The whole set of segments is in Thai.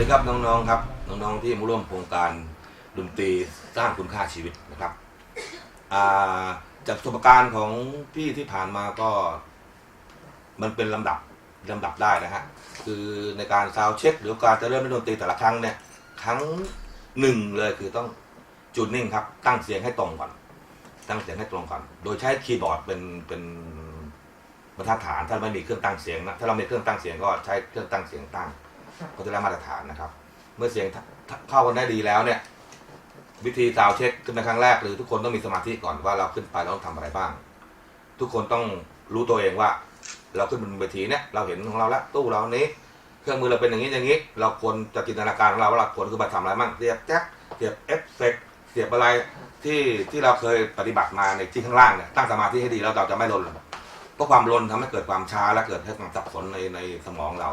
ดีครับน้องๆครับน้องๆที่มาร่วมโครงการดนตรีสร้างคุณค่าชีวิตนะครับจากประสบการณ์ของพี่ที่ผ่านมาก็มันเป็นลำดับได้นะฮะคือในการซาวด์เช็คหรือการจะเริ่มเล่นดนตรีแต่ละครั้งเนี่ยครั้งหนึ่งเลยคือต้องจูนนิ่งครับตั้งเสียงให้ตรงก่อนโดยใช้คีย์บอร์ดเป็นบรรทัดฐานถ้าไม่มีเครื่องตั้งเสียงนะถ้าเรามีเครื่องตั้งเสียงก็ใช้เครื่องตั้งเสียงตั้งก็จะได้มาตรฐานนะครับเมื่อเสียงเข้ากันได้ดีแล้วเนี่ยวิธีซาวด์เช็คขึ้นในครั้งแรกหรือทุกคนต้องมีสมาธิก่อนว่าเราขึ้นไปเราต้องทำอะไรบ้างทุกคนต้องรู้ตัวเองว่าเราขึ้นบนเวทีเนี่ยเราเห็นของเราแล้วตู้เรานี้เครื่องมือเราเป็นอย่างนี้เราควรจะจินตนาการของเราว่าเราควรคือมาทำอะไรบ้างเสียบแจ็คเสียบเอฟเฟกต์เสียบอะไรที่เราเคยปฏิบัติมาในที่ข้างล่างเนี่ยตั้งสมาธิให้ดีแล้วเราจะไม่ลนเพราะความลนทำให้เกิดความช้าและเกิดให้ความสับสนในสมองเรา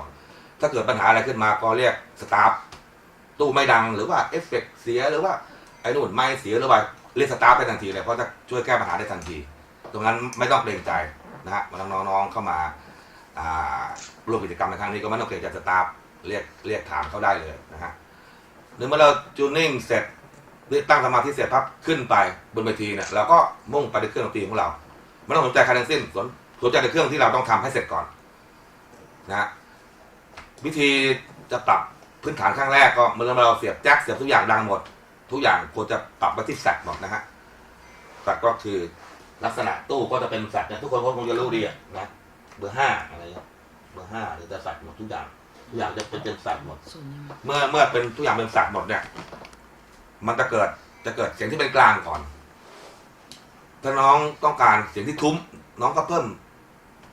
ถ้าเกิดปัญหาอะไรขึ้นมาก็เรียกสตาฟตู้ไม่ดังหรือว่าเอฟเฟกต์เสียหรือว่าไอ้นู่นไม่เสียหรือว่าเรียกสตาฟไปทันทีเลยเพราะจะช่วยแก้ปัญหาได้ทันทีตรงนั้นไม่ต้องเกรงใจนะฮะน้องๆเข้ามาร่วมกิจกรรมในครั้งนี้ก็ไม่ต้องเกรงใจสตาฟเรียกถามเขาได้เลยนะฮะหรือเมื่อเราจูนนิ่งเสร็จตั้งสมาธิเสร็จพับขึ้นไปบนเวทีเนี่ยเราก็มุ่งไปที่เครื่องดนตรีของเราไม่ต้องสนใจใครทั้งสิ้นสนใจในเครื่องที่เราต้องทำให้เสร็จก่อนนะฮะวิธีจะปรับพื้นฐานข้างแรกก็เมื่อเราเสียบแจ็คเสียบทุกอย่างดังหมดทุกอย่างควรจะปรับไปที่แฟลตหมดนะฮะแฟลตก็คือลักษณะตู้ก็จะเป็นแฟลตเนี่ยทุกคนคงจะรู้ดีนะเบอร์5อะไรเบอร์5หรือจะแฟลตหมดทุกอย่างจะเป็นแฟลตหมดเมื่อเป็นทุกอย่างเป็นแฟลตหมดเนี่ยมันจะเกิดเสียงที่เป็นกลางก่อนถ้าน้องต้องการเสียงที่ทุ้มน้องก็เพิ่ม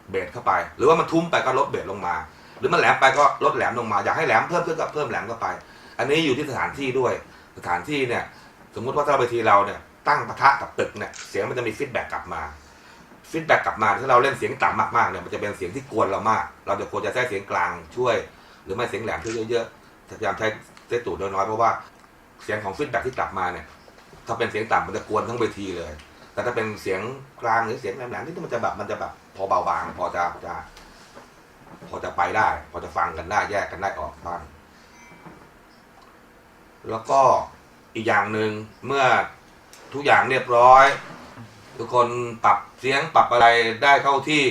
เบสเข้าไปหรือว่ามันทุ้มไปก็ลดเบสลงมาหรือมันแหลมไปก็ลดแหลมลงมาอยากให้แหลมเพิ่มขึ้นก็เพิ่มแหลมเข้าไปอันนี้อยู่ที่สถานที่ด้วยสถานที่เนี่ยสมมุติว่าถ้าเวทีเราเนี่ยตั้งปะทะกับตึกเนี่ยเสียงมันจะมีฟีดแบ็กกลับมาถ้าเราเล่นเสียงต่ำมากๆเนี่ยมันจะเป็นเสียงที่กวนเรามากเราจะควรจะใช้เสียงกลางช่วยหรือไม่เสียงแหลมช่วยเยอะๆพยายามใช้เซตตูดน้อยๆเพราะว่าเสียงของฟีดแบ็กที่กลับมาเนี่ยถ้าเป็นเสียงต่ำมันจะกวนทั้งเวทีเลยแต่ถ้าเป็นเสียงกลางหรือเสียงแหลมๆนี่มันจะแบบพอเบาบางพอจะไปได้พอจะฟังกันได้แยกกันได้ออกบ้างแล้วก็อีกอย่างหนึ่งเมื่อทุกอย่างเรียบร้อยทุกคนปรับเสียงปรับอะไรได้เข้าที่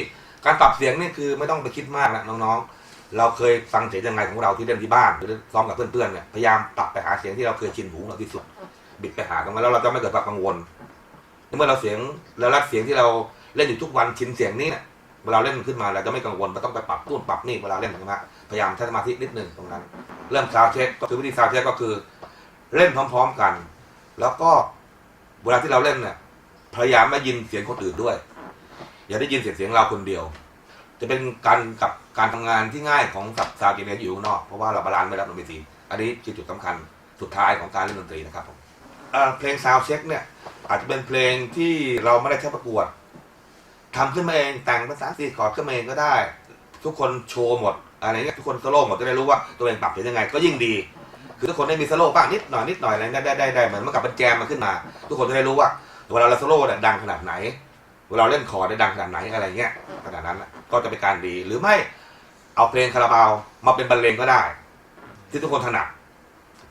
การปรับเสียงนี่คือไม่ต้องไปคิดมากนะน้องๆเราเคยฟังเสียงยังไงของเราที่เล่นที่บ้านหรือซ้อมกับเพื่อนๆเนี่ยพยายามปรับไปหาเสียงที่เราเคยชินหูเราที่สุดบิดไปหาตรงนั้นแล้วเราจะไม่เกิดความกังวลเมื่อเรารักเสียงที่เราเล่นอยู่ทุกวันชินเสียงนี้เนี่ยเวลาเล่นขึ้นมาเราจะไม่กังวลไม่ต้องไปปรับนู่นปรับนี่เวลาเล่นนะพยายามใช้สมาธินิดนึงตรงนั้นเริ่มซาวด์เช็คก็คือวิธีซาวด์เช็คก็คือเล่นพร้อมๆกันแล้วก็เวลาที่เราเล่นเนี่ยพยายามไม่ยินเสียงคนอื่นด้วยอย่าได้ยินเสียงเราคนเดียวจะเป็นการทำงานที่ง่ายของซาวด์เอนจิเนียร์อยู่นอกเพราะว่าเราบาลานซ์ไม่รับดนตรีอันนี้คือจุดสำคัญสุดท้ายของการเล่นดนตรีนะครับผมเพลงซาวด์เช็คเนี่ยอาจจะเป็นเพลงที่เราไม่ได้ใช้ประกวดทำขึ้นมาเองแต่งภาษา4 คอร์ดขึ้นมาเองก็ได้ทุกคนโชว์หมดอะไรเงี้ยทุกคนโซโล่หมดจะได้รู้ว่าตัวเองปรับเป็นยังไงก็ยิ่งดีคือทุกคนได้มีโซโล่บ้างนิดหน่อยอะไรได้เหมือนเมื่อกับเป็นแจมมาขึ้นมาทุกคนจะได้รู้ว่าเวลาเราโซโล่เนี่ยดังขนาดไหนเวลาเล่นคอร์ดได้ดังขนาดไหนอะไรเงี้ยขนาดนั้นก็จะเป็นการดีหรือไม่เอาเพลงคาราบาวมาเป็นบรรเลงก็ได้ที่ทุกคนถนัด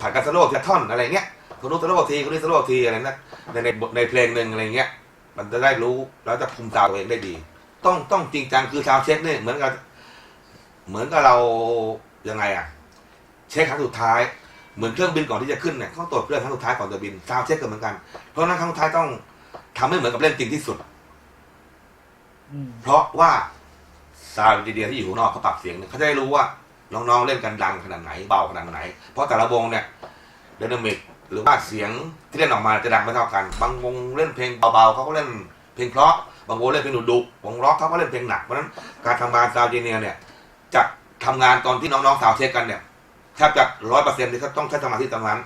ผ่านการโซโล่ทีละท่อนอะไรเงี้ยคนนู้นโซโล่ทีคนนี้โซโล่ทีอะไรนะในเพลงหนึ่งอะไรเงี้ยมันจะได้รู้แล้วจะคุมซาวตัวเองได้ดีต้องจริงจังคือซาวเช็คเนี่ยเหมือนกับเรายังไงเช็คครั้งสุดท้ายเหมือนเครื่องบินก่อนที่จะขึ้นเนี่ยต้องตรวจเครื่องครั้งสุดท้ายก่อนจะบินซาวเช็คกันเหมือนกันเพราะนั้นครั้งสุดท้ายต้องทำให้เหมือนกับเล่นจริงที่สุดเพราะว่าซาวดีๆที่อยู่ข้างนอกเขาปรับเสียงเขาจะได้รู้ว่าน้องๆเล่นกันดังขนาดไหนเบาขนาดไหนเพราะแต่ละวงเนี่ยไดนามิกหรือว่าเสียงที่เล่นออกมาจะดังไม่เท่ากันบางวงเล่นเพลงเบาๆเขาก็เล่นเพลงเพราะบางวงเล่นเพลงดุๆวงร็อกเขาก็เล่นเพลงหนักเพราะฉะนั้นการทำงานซาวด์เอนจิเนียร์เนี่ยจะทำงานตอนที่น้องๆซาวด์เช็คกันเนี่ยแทบจะ100%ที่เขาต้องใช้สมาธิตรงนั้น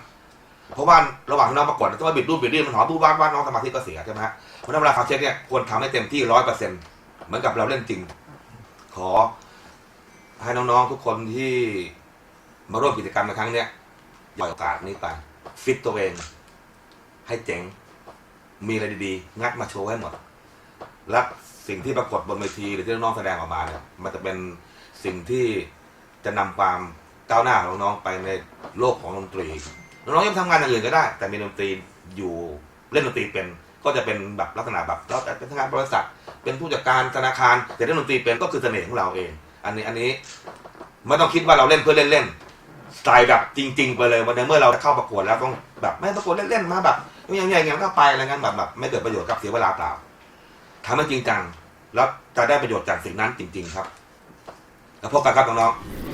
เพราะว่าระหว่างที่น้องประกวดต้องมาบิดรูปบิดนี่มันหอบูบ้านน้องสมาธิก็เสียใช่ไหมฮะเพราะนั้นเวลาซาวด์เช็คเนี่ยควรทำให้เต็มที่100%เหมือนกับเราเล่นจริงขอให้น้องๆทุกคนที่มาร่วมกิจกรรมในครั้งนี้อย่าโอกาสนี้ไปฟิตตัวเองให้เจ๋งมีอะไรดีๆงัดมาโชว์ให้หมดและสิ่งที่ปรากฏบนเวทีหรือที่น้องแสดงออกมาเนี่ยมันจะเป็นสิ่งที่จะนำความ ก้าวหน้าของน้องไปในโลกของดนตรีน้องยังทำงานอย่างอื่นก็ได้แต่มีดนตรีอยู่เล่นดนตรีเป็นก็จะเป็นแบบลักษณะแบบเราเป็นพนักงานบริษัทเป็นผู้จัดการธนาคารแต่เล่นดนตรีเป็นก็คือเสน่ห์ของเราเองอันนี้ไม่ต้องคิดว่าเราเล่นเพื่อเล่นสไตล์แบบจริงๆไปเลยวันนี้เมื่อเราเข้าประกวดแล้วต้องแบบไม่ประกวดเล่นๆมาแบบอย่างเงี้ยก็ไปอะไรเงี้ยแบบไม่เกิดประโยชน์กับเสียเวลาเปล่าทำให้จริงจังแล้วจะได้ประโยชน์จากสิ่งนั้นจริงๆครับแล้วพบกันครับน้องๆ